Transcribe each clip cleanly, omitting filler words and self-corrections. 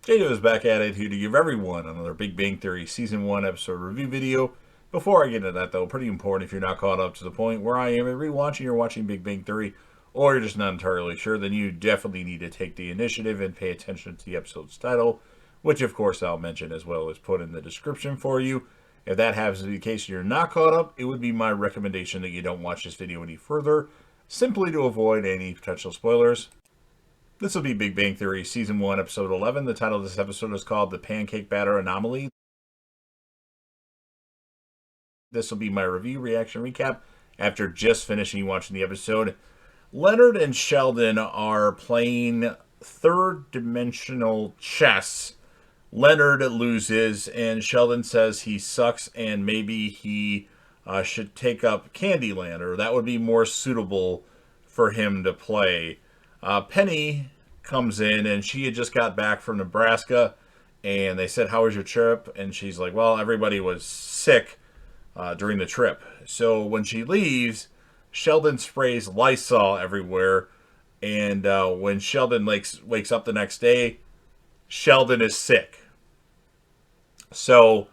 Jado is back at it here to give everyone another Big Bang Theory Season 1 episode review video. Before I get into that, though, pretty important if you're not caught up to the point where I am rewatching or watching Big Bang Theory, or you're just not entirely sure, then you definitely need to take the initiative and pay attention to the episode's title, which of course I'll mention as well as put in the description for you. If that happens to be the case and you're not caught up, it would be my recommendation that you don't watch this video any further, simply to avoid any potential spoilers. This will be Big Bang Theory Season 1, Episode 11. The title of this episode is called The Pancake Batter Anomaly. This will be my review, reaction, recap after just finishing watching the episode. Leonard and Sheldon are playing third-dimensional chess. Leonard loses, and Sheldon says he sucks and maybe he should take up Candyland, or that would be more suitable for him to play. Penny comes in, and she had just got back from Nebraska, and they said, "How was your trip?" And she's like, "Well, everybody was sick during the trip." So when she leaves, Sheldon sprays Lysol everywhere, and when Sheldon wakes up the next day, Sheldon is sick. So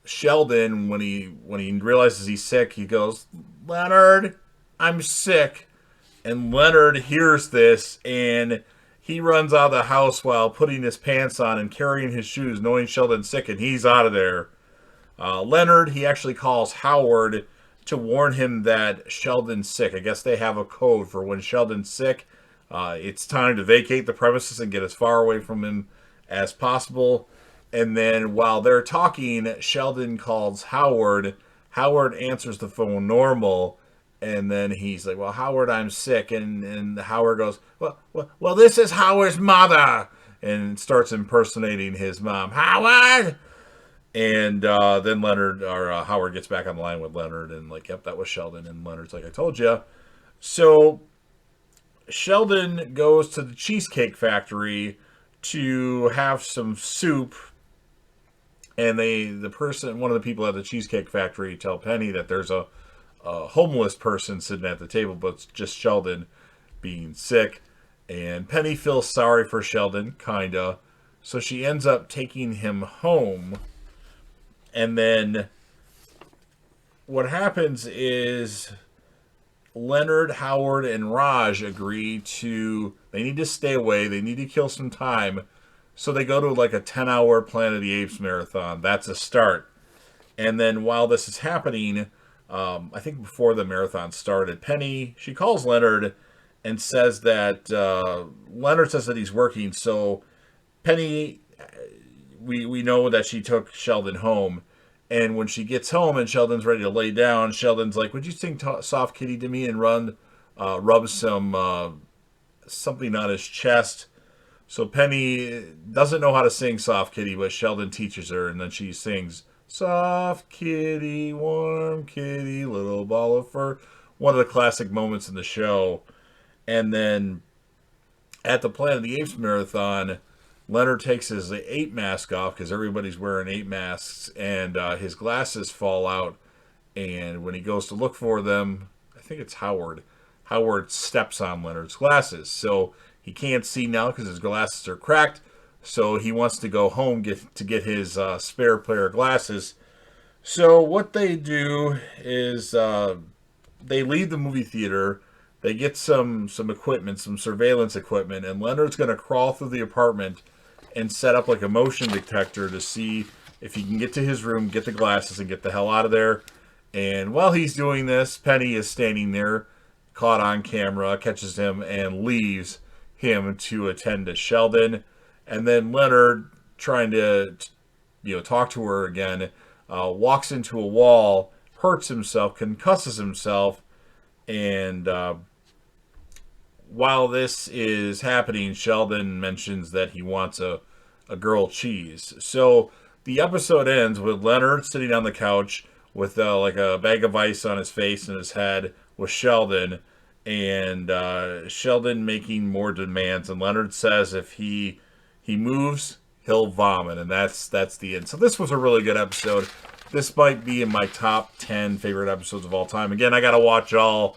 Sheldon, when he realizes he's sick, he goes, "Leonard, I'm sick." And Leonard hears this, and he runs out of the house while putting his pants on and carrying his shoes, knowing Sheldon's sick, and he's out of there. Leonard, he actually calls Howard to warn him that Sheldon's sick. I guess they have a code for when Sheldon's sick. It's time to vacate the premises and get as far away from him as possible. And then while they're talking, Sheldon calls Howard. Howard answers the phone normal. And then he's like, "Well, Howard, I'm sick." And Howard goes, well, this is Howard's mother. And starts impersonating his mom. "Howard!" And then Howard gets back on the line with Leonard and like, "Yep, that was Sheldon." And Leonard's like, "I told you." So Sheldon goes to the Cheesecake Factory to have some soup. And one of the people at the Cheesecake Factory tell Penny that there's a homeless person sitting at the table, but it's just Sheldon being sick. And Penny feels sorry for Sheldon, kinda. So she ends up taking him home. And then what happens is Leonard, Howard, and Raj agree they need to stay away. They need to kill some time. So they go to like a 10-hour Planet of the Apes marathon. That's a start. And then while this is happening, I think before the marathon started, Penny, she calls Leonard and says that Leonard says that he's working. So Penny, we know that she took Sheldon home. And when she gets home and Sheldon's ready to lay down, Sheldon's like, "Would you sing Soft Kitty to me?" and rub some something on his chest. So Penny doesn't know how to sing Soft Kitty, but Sheldon teaches her, and then she sings "Soft kitty, warm kitty, little ball of fur." One of the classic moments in the show. And then at the Planet of the Apes marathon, Leonard takes his ape mask off because everybody's wearing ape masks, and his glasses fall out. And when he goes to look for them, I think it's Howard. Howard steps on Leonard's glasses. So he can't see now because his glasses are cracked. So he wants to go home to get his spare pair of glasses. So what they do is they leave the movie theater. They get some equipment, some surveillance equipment, and Leonard's going to crawl through the apartment and set up like a motion detector to see if he can get to his room, get the glasses, and get the hell out of there. And while he's doing this, Penny is standing there, caught on camera, catches him, and leaves him to attend to Sheldon. And then Leonard, trying to talk to her again, walks into a wall, hurts himself, concusses himself, and while this is happening, Sheldon mentions that he wants a grilled cheese. So the episode ends with Leonard sitting on the couch with like a bag of ice on his face and his head with Sheldon, and Sheldon making more demands. And Leonard says if he moves, he'll vomit, and that's the end. So this was a really good episode. This might be in my top 10 favorite episodes of all time. Again, I got to watch all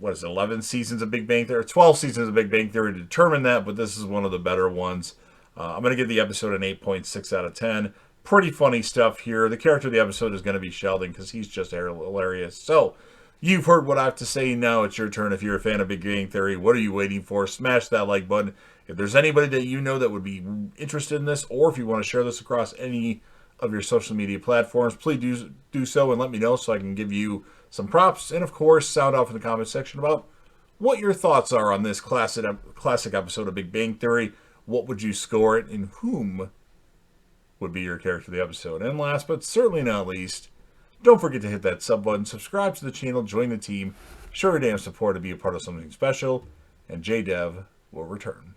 11 seasons of Big Bang Theory, 12 seasons of Big Bang Theory to determine that, but this is one of the better ones. I'm going to give the episode an 8.6 out of 10. Pretty funny stuff here. The character of the episode is going to be Sheldon because he's just hilarious. So, you've heard what I have to say. Now it's your turn. If you're a fan of Big Bang Theory, what are you waiting for? Smash that like button. If there's anybody that you know that would be interested in this, or if you want to share this across any of your social media platforms, please do so and let me know so I can give you some props. And of course, sound off in the comment section about what your thoughts are on this classic episode of Big Bang Theory. What would you score it, and whom would be your character of the episode? And last but certainly not least, don't forget to hit that sub button, subscribe to the channel, join the team, show your damn support to be a part of something special, and JDev will return.